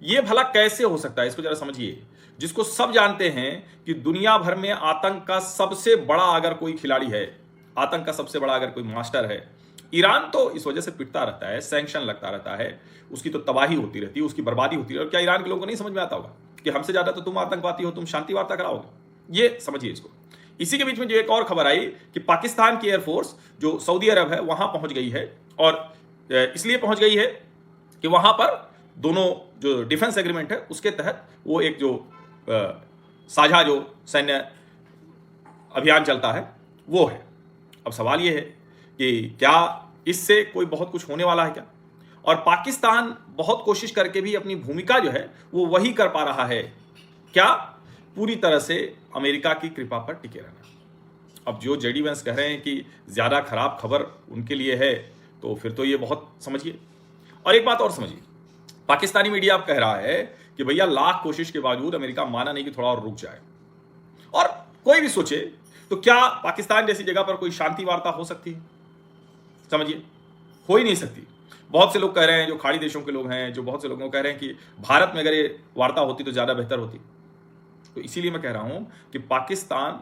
ये भला कैसे हो सकता है, इसको जरा समझिए। जिसको सब जानते हैं कि दुनिया भर में आतंक का सबसे बड़ा अगर कोई खिलाड़ी है, आतंक का सबसे बड़ा अगर कोई मास्टर है, ईरान तो इस वजह से पिटता रहता है, सैंक्शन लगता रहता है, उसकी तो तबाही होती रहती है, उसकी बर्बादी होती है। और क्या ईरान के लोगों को नहीं समझ में आता होगा कि हमसे ज्यादा तो तुम आतंकवादी हो, तुम शांति वार्ता कराओगे? ये समझिए इसको। इसी के बीच में जो एक और खबर आई कि पाकिस्तान की एयरफोर्स जो सऊदी अरब है वहां पहुंच गई है, और इसलिए पहुंच गई है कि वहां पर दोनों जो डिफेंस एग्रीमेंट है उसके तहत वो एक जो साझा जो सैन्य अभियान चलता है वो है। अब सवाल ये है कि क्या इससे कोई बहुत कुछ होने वाला है क्या? और पाकिस्तान बहुत कोशिश करके भी अपनी भूमिका जो है वो वही कर पा रहा है क्या? पूरी तरह से अमेरिका की कृपा पर टिके रहना। अब जो जेडी वेंस कह रहे हैं कि ज्यादा खराब खबर उनके लिए है, तो फिर तो ये बहुत समझिए। और एक बात और समझिए, पाकिस्तानी मीडिया अब कह रहा है कि भैया लाख कोशिश के बावजूद अमेरिका माना नहीं कि थोड़ा और रुक जाए। और कोई भी सोचे तो क्या पाकिस्तान जैसी जगह पर कोई शांति वार्ता हो सकती है? समझिए, हो ही नहीं सकती। बहुत से लोग कह रहे हैं, जो खाड़ी देशों के लोग हैं, जो बहुत से लोगों को कह रहे हैं कि भारत में अगर ये वार्ता होती तो ज्यादा बेहतर होती। तो इसीलिए मैं कह रहा हूं कि पाकिस्तान,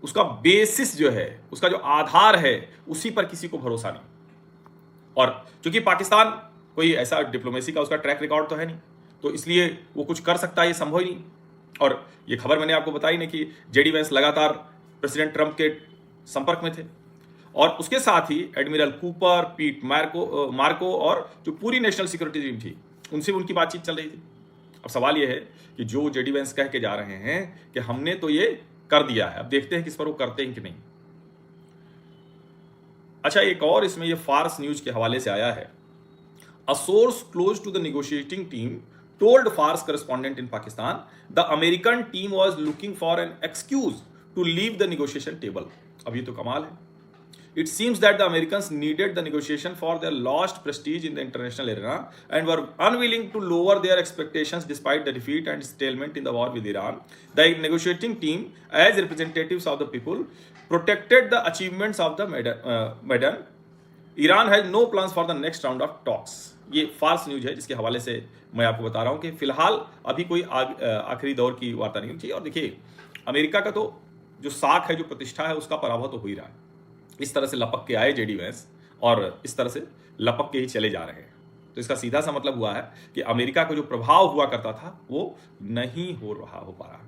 उसका बेसिस जो है, उसका जो आधार है, उसी पर किसी को भरोसा नहीं। और क्योंकि पाकिस्तान कोई ऐसा डिप्लोमेसी का उसका ट्रैक रिकॉर्ड तो है नहीं, तो इसलिए वो कुछ कर सकता है, ये संभव ही नहीं। और ये खबर मैंने आपको बताई नहीं कि जेडी वेंस लगातार प्रेसिडेंट ट्रंप के संपर्क में थे, और उसके साथ ही एडमिरल कूपर, पीट मार्को और जो पूरी नेशनल सिक्योरिटी टीम थी, उनसे भी उनकी बातचीत चल रही थी। अब सवाल यह है कि जो जेडी वेंस कह के जा रहे हैं कि हमने तो ये कर दिया है, अब देखते हैं किस पर वो करते हैं कि नहीं। अच्छा, एक और इसमें ये फार्स न्यूज के हवाले से आया है। A source close to the negotiating team told Fars correspondent in Pakistan the American team was looking for an excuse to leave the negotiation table. अब ये तो कमाल है। It seems that the Americans needed the negotiation for their lost prestige in the international arena and were unwilling to lower their expectations despite the defeat and stalemate in the war with Iran. The negotiating team, as representatives of the people, protected the achievements of the Maidan. Iran has no plans for the next round of talks. ये Fars news है जिसके हवाले से मैं आपको बता रहा हूं कि फिलहाल अभी कोई आखिरी दौर की वार्ता नहीं होनी चाहिए। और देखिए, अमेरिका का तो जो साख है, जो प्रतिष्ठा है, उसका पराभव तो हो ही रहा है। इस तरह से लपक के आए जेडी वेंस और इस तरह से लपक के ही चले जा रहे हैं। तो इसका सीधा सा मतलब हुआ है कि अमेरिका का जो प्रभाव हुआ करता था वो नहीं हो पा रहा।